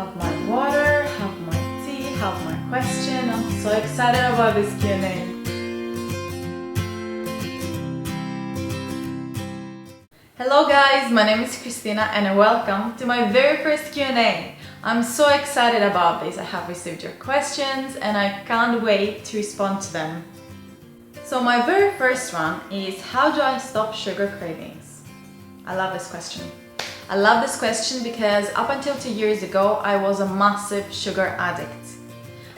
have my water, have my tea, have my question. I'm so excited about this Q&A. Hello guys, my name is Christina and welcome to my very first Q&A. I'm so excited about this. I have received your questions and I can't wait to respond to them. So my very first one is, how do I stop sugar cravings? I love this question. I love this question because up until 2 years ago, I was a massive sugar addict.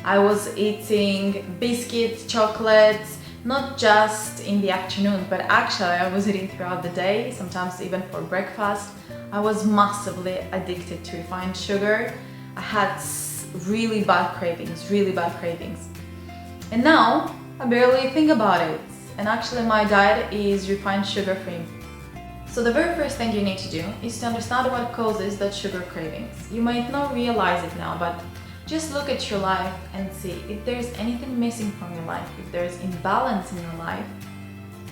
I was eating biscuits, chocolates, not just in the afternoon, but actually I was eating throughout the day, sometimes even for breakfast. I was massively addicted to refined sugar. I had really bad cravings. And now I barely think about it. And actually my diet is refined sugar free. So the very first thing you need to do is to understand what causes that sugar cravings. You might not realize it now, but just look at your life and see if there's anything missing from your life, if there's imbalance in your life,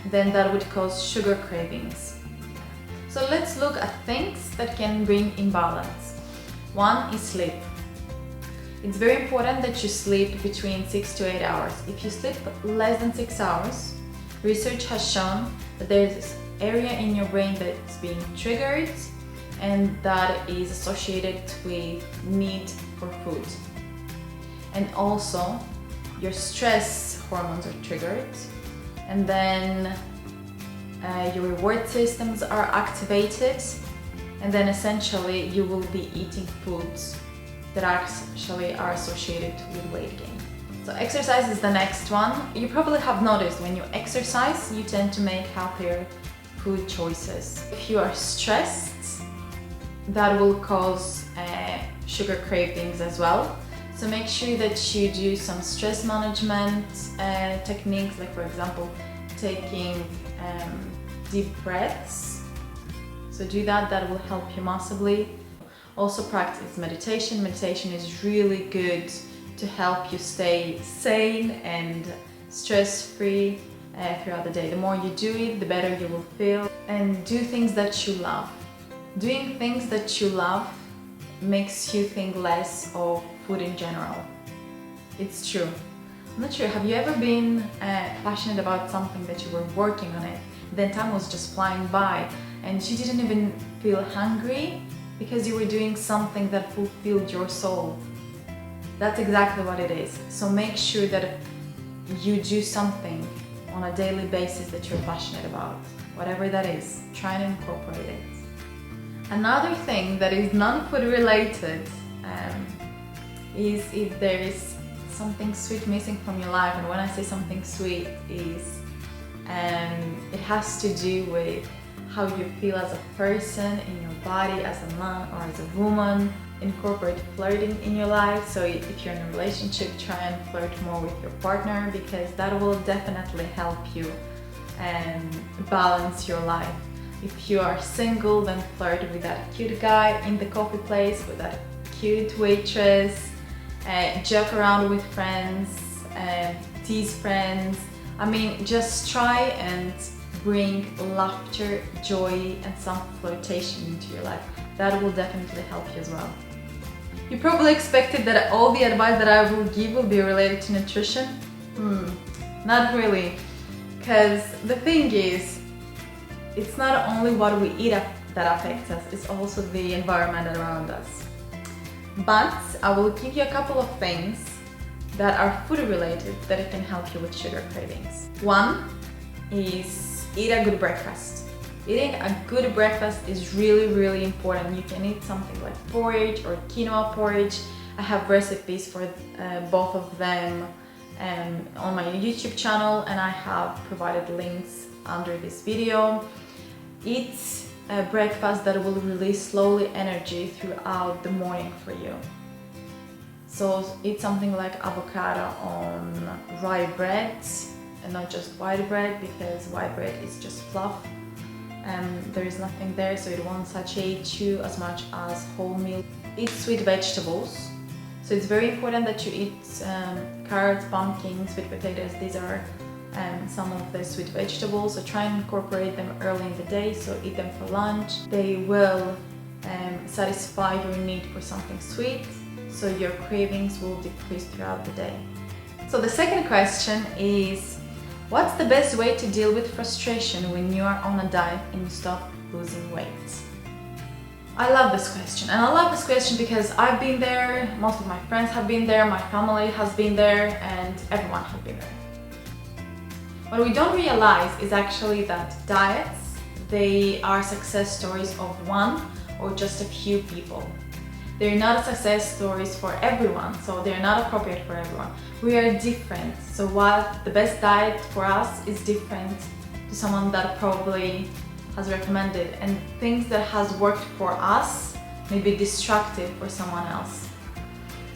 then that would cause sugar cravings. So let's look at things that can bring imbalance. One is sleep. It's very important that you sleep between 6 to 8 hours. If you sleep less than 6 hours, research has shown that there's this area in your brain that's being triggered and that is associated with need for food. And also your stress hormones are triggered, and then your reward systems are activated, and then essentially you will be eating foods that actually are associated with weight gain. So exercise is the next one. You probably have noticed when you exercise, you tend to make healthier food choices. If you are stressed, that will cause sugar cravings as well. So make sure that you do some stress management techniques, like for example, taking deep breaths. So do that, that will help you massively. Also practice meditation. Meditation is really good to help you stay sane and stress-free throughout the day. The more you do it, the better you will feel. And do things that you love. Doing things that you love makes you think less of food in general. It's true. I'm not sure, have you ever been passionate about something that you were working on it, then time was just flying by and you didn't even feel hungry because you were doing something that fulfilled your soul? That's exactly what it is. So make sure that you do something on a daily basis that you're passionate about. Whatever that is, try and incorporate it. Another thing that is non-food related is if there is something sweet missing from your life. And when I say something sweet, is it has to do with how you feel as a person in your body, as a man or as a woman. Incorporate flirting in your life. So if you're in a relationship, try and flirt more with your partner, because that will definitely help you balance your life. If you are single, then flirt with that cute guy in the coffee place, with that cute waitress, joke around with friends, tease friends. I mean, just try and bring laughter, joy, and some flirtation into your life. That will definitely help you as well. You probably expected that all the advice that I will give will be related to nutrition. Not really. Because the thing is, it's not only what we eat that affects us, it's also the environment around us. But I will give you a couple of things that are food related that can help you with sugar cravings. One is eat a good breakfast. Eating a good breakfast is really important. You can eat something like porridge or quinoa porridge. I have recipes for both of them on my YouTube channel, and I have provided links under this video. Eat a breakfast that will release slowly energy throughout the morning for you. So eat something like avocado on rye bread and not just white bread, because white bread is just fluff. There is nothing there, so it won't satiate you as much as wholemeal. Eat sweet vegetables. So it's very important that you eat carrots, pumpkins, sweet potatoes. These are some of the sweet vegetables. So try and incorporate them early in the day. So eat them for lunch. They will satisfy your need for something sweet, so your cravings will decrease throughout the day. So the second question is, what's the best way to deal with frustration when you are on a diet and you stop losing weight? I love this question, and I love this question because I've been there, most of my friends have been there, my family has been there, and everyone has been there. What we don't realize is actually that diets, they are success stories of one or just a few people. They're not success stories for everyone, so they're not appropriate for everyone. We are different, so while the best diet for us is different to someone that probably has recommended, and things that has worked for us may be destructive for someone else.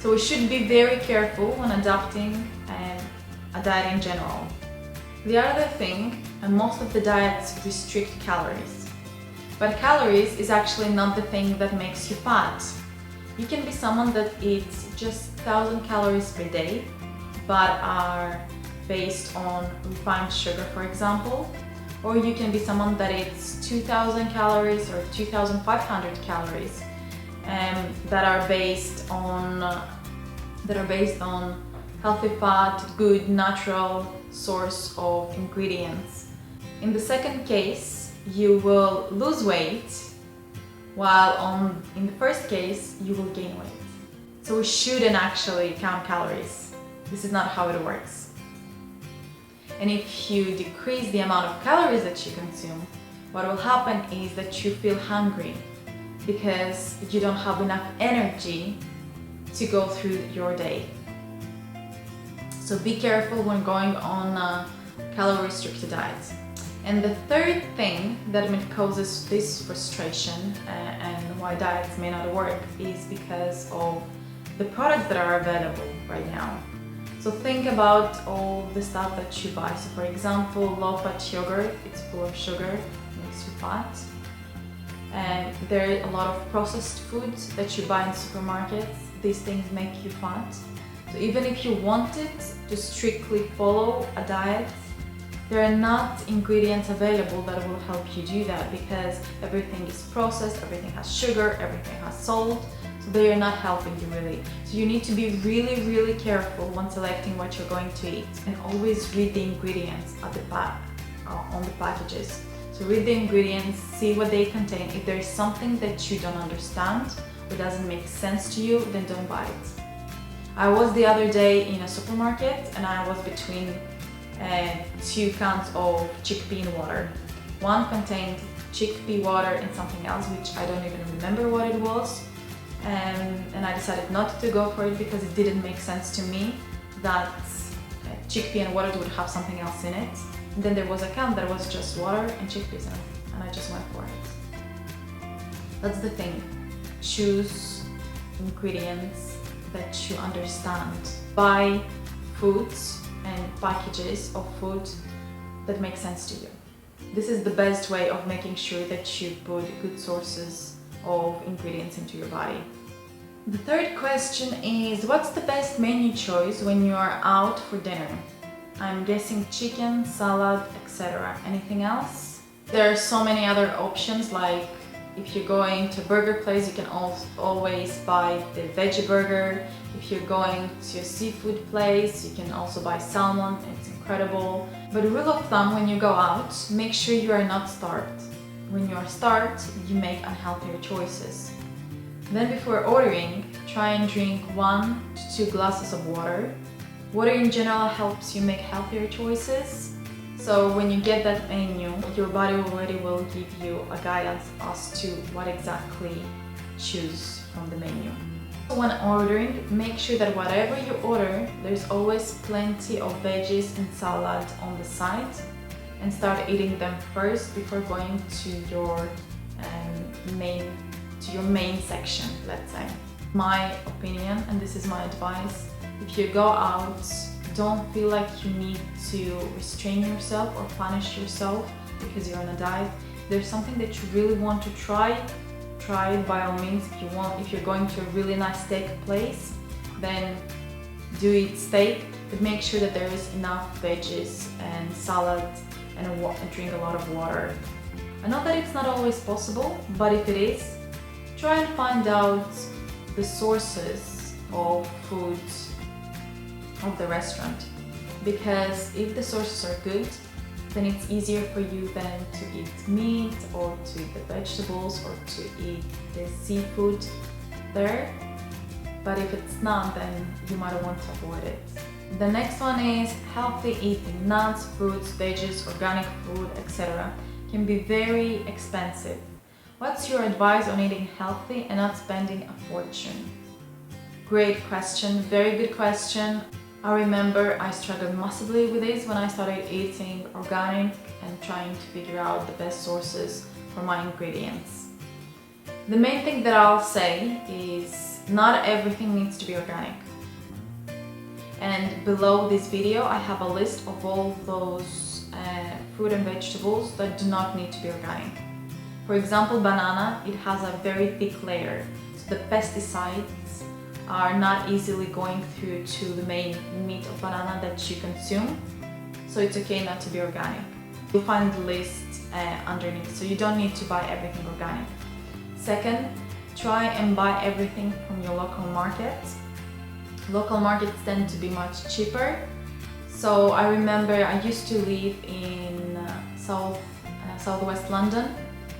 So we should be very careful when adopting a diet in general. The other thing, and most of the diets restrict calories. But calories is actually not the thing that makes you fat. You can be someone that eats just 1,000 calories per day, but are based on refined sugar, for example. Or you can be someone that eats 2,000 calories or 2,500 calories, that are based on healthy fat, good natural source of ingredients. In the second case, you will lose weight, while in the first case, you will gain weight. So we shouldn't actually count calories. This is not how it works. And if you decrease the amount of calories that you consume, what will happen is that you feel hungry because you don't have enough energy to go through your day. So be careful when going on a calorie-restricted diet. And the third thing that causes this frustration and why diets may not work is because of the products that are available right now. So think about all the stuff that you buy. So for example, low-fat yogurt, it's full of sugar, makes you fat. And there are a lot of processed foods that you buy in supermarkets. These things make you fat. So even if you wanted to strictly follow a diet, there are not ingredients available that will help you do that, because everything is processed, everything has sugar, everything has salt, so they are not helping you really. So you need to be really, really careful when selecting what you're going to eat, and always read the ingredients at the back, on the packages. So read the ingredients, see what they contain. If there is something that you don't understand or doesn't make sense to you, then don't buy it. I was the other day in a supermarket and I was between 2 cans of chickpea water. One contained chickpea water and something else, which I don't even remember what it was. And I decided not to go for it because it didn't make sense to me that chickpea and water would have something else in it. And then there was a can that was just water and chickpeas in it, and I just went for it. That's the thing. Choose ingredients that you understand. Buy foods and packages of food that make sense to you. This is the best way of making sure that you put good sources of ingredients into your body. The third question is, what's the best menu choice when you are out for dinner? I'm guessing chicken, salad, etc. Anything else? There are so many other options, like if you're going to a burger place, you can always buy the veggie burger. If you're going to a seafood place, you can also buy salmon, it's incredible. But rule of thumb, when you go out, make sure you are not starved. When you are starved, you make unhealthier choices. Then before ordering, try and drink 1 to 2 glasses of water. Water in general helps you make healthier choices. So when you get that menu, your body already will give you a guidance as to what exactly choose from the menu. When ordering, make sure that whatever you order, there's always plenty of veggies and salad on the side, and start eating them first before going to your main section, let's say. My opinion, and this is my advice, if you go out, don't feel like you need to restrain yourself or punish yourself because you're on a diet. If there's something that you really want to try it by all means. If you're going to a really nice steak place, then do eat steak, but make sure that there is enough veggies and salad and drink a lot of water. I know that it's not always possible, but if it is, try and find out the sources of food of the restaurant, because if the sources are good, then it's easier for you then to eat meat or to eat the vegetables or to eat the seafood there. But if it's not, then you might want to avoid it. The next one is healthy eating. Nuts, fruits, veggies, organic food, etc. can be very expensive. What's your advice on eating healthy and not spending a fortune? Great question, very good question. I remember I struggled massively with this when I started eating organic and trying to figure out the best sources for my ingredients. The main thing that I'll say is not everything needs to be organic. And below this video I have a list of all those fruit and vegetables that do not need to be organic. For example, banana, it has a very thick layer, so the pesticides are not easily going through to the main meat of banana that you consume, so it's okay not to be organic. You'll find the list underneath, so you don't need to buy everything organic. Second, try and buy everything from your local markets. Local markets tend to be much cheaper. So I remember I used to live in southwest London,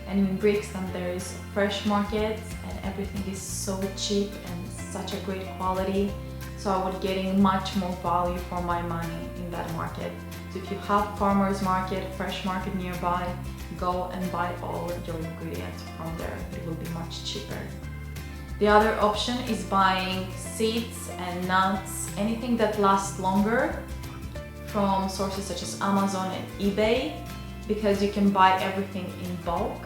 and in Brixton there is a fresh market and everything is so cheap and such a great quality. So I was getting much more value for my money in that market. So if you have farmers market, fresh market nearby, go and buy all your ingredients from there. It will be much cheaper. The other option is buying seeds and nuts, anything that lasts longer, from sources such as Amazon and eBay, because you can buy everything in bulk.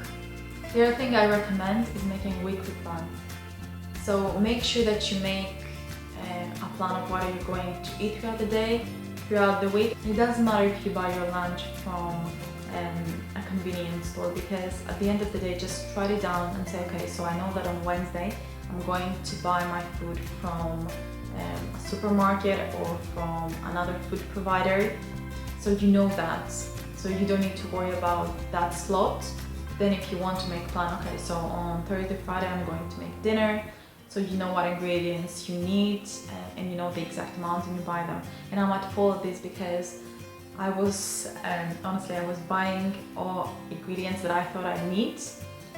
The other thing I recommend is making a weekly plan. So make sure that you make a plan of what you're going to eat throughout the day, throughout the week. It doesn't matter if you buy your lunch from a convenience store, because at the end of the day, just write it down and say, okay, so I know that on Wednesday I'm going to buy my food from a supermarket or from another food provider, so you know that, so you don't need to worry about that slot. Then if you want to make a plan, okay, so on Thursday, Friday I'm going to make dinner, so you know what ingredients you need and you know the exact amount and you buy them. And I'm at fault of this because I was, honestly, I was buying all ingredients that I thought I need,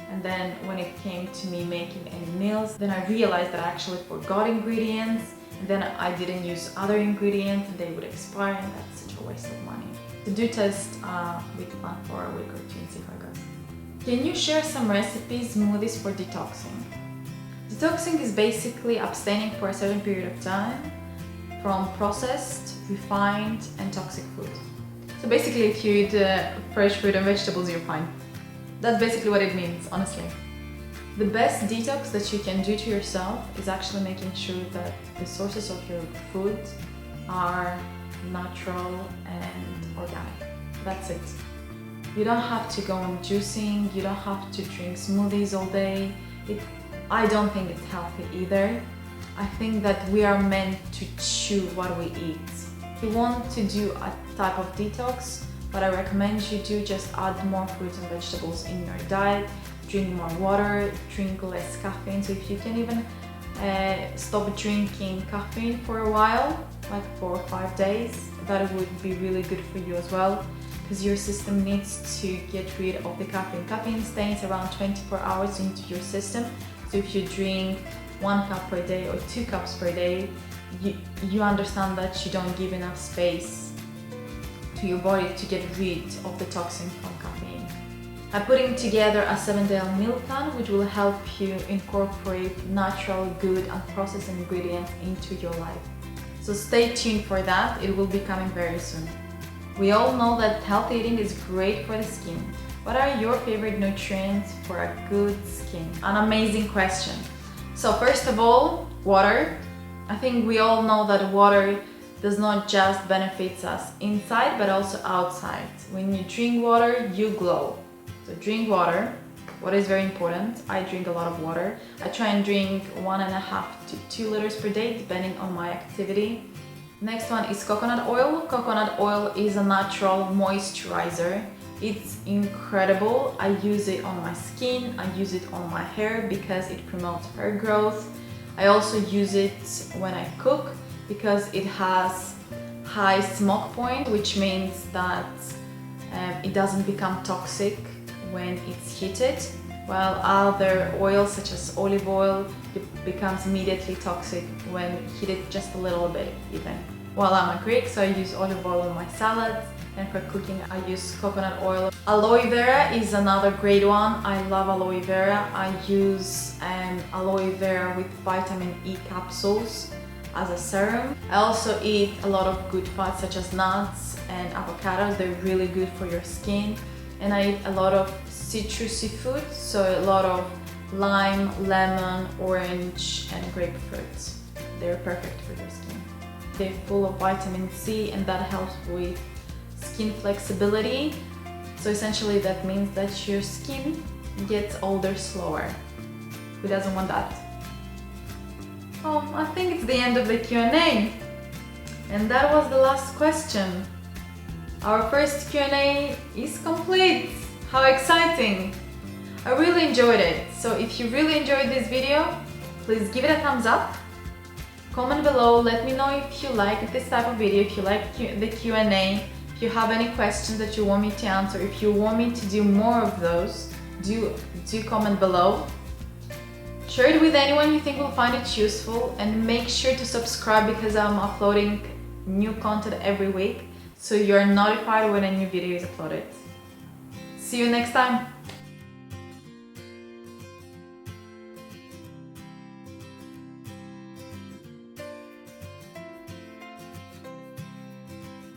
and then when it came to me making any meals, then I realized that I actually forgot ingredients, and then I didn't use other ingredients and they would expire, and that's such a waste of money. So do test with plan for a week or two and see how it goes. Can you share some recipes, smoothies for detoxing? Detoxing is basically abstaining for a certain period of time from processed, refined and toxic food. So basically if you eat fresh fruit and vegetables, you're fine. That's basically what it means, honestly. The best detox that you can do to yourself is actually making sure that the sources of your food are natural and organic. That's it. You don't have to go on juicing, you don't have to drink smoothies all day. I don't think it's healthy either. I think that we are meant to chew what we eat. If you want to do a type of detox, what I recommend you do, just add more fruits and vegetables in your diet, drink more water, drink less caffeine. So if you can even stop drinking caffeine for a while, like 4 or 5 days, that would be really good for you as well, because your system needs to get rid of the caffeine. Caffeine stays around 24 hours into your system. So if you drink 1 cup per day or 2 cups per day, you understand that you don't give enough space to your body to get rid of the toxin from caffeine. I'm putting together a 7-day meal plan which will help you incorporate natural, good and processed ingredients into your life. So stay tuned for that, it will be coming very soon. We all know that healthy eating is great for the skin. What are your favorite nutrients for a good skin? An amazing question. So first of all, water. I think we all know that water does not just benefit us inside but also outside. When you drink water, you glow. So drink water. Water is very important. I drink a lot of water. I try and drink 1.5 to 2 liters per day depending on my activity. Next one is coconut oil. Coconut oil is a natural moisturizer It's incredible. I use it on my skin, I use it on my hair because it promotes hair growth. I also use it when I cook because it has high smoke point, which means that it doesn't become toxic when it's heated, while other oils such as olive oil, it becomes immediately toxic when heated just a little bit even. While I'm a Greek, so I use olive oil on my salads, and for cooking I use coconut oil. Aloe vera is another great one. I love aloe vera. I use aloe vera with vitamin E capsules as a serum. I also eat a lot of good fats such as nuts and avocados. They're really good for your skin. And I eat a lot of citrusy food, so a lot of lime, lemon, orange and grapefruit. They're perfect for your skin. They're full of vitamin C, and that helps with skin flexibility. So essentially that means that your skin gets older slower. Who doesn't want that? Oh, I think it's the end of the Q&A. And that was the last question. Our first Q&A is complete. How exciting! I really enjoyed it. So if you really enjoyed this video, please give it a thumbs up. Comment below, let me know if you like this type of video, if you like the Q&A, if you have any questions that you want me to answer, if you want me to do more of those, do comment below. Share it with anyone you think will find it useful, and make sure to subscribe because I'm uploading new content every week, so you're notified when a new video is uploaded. See you next time!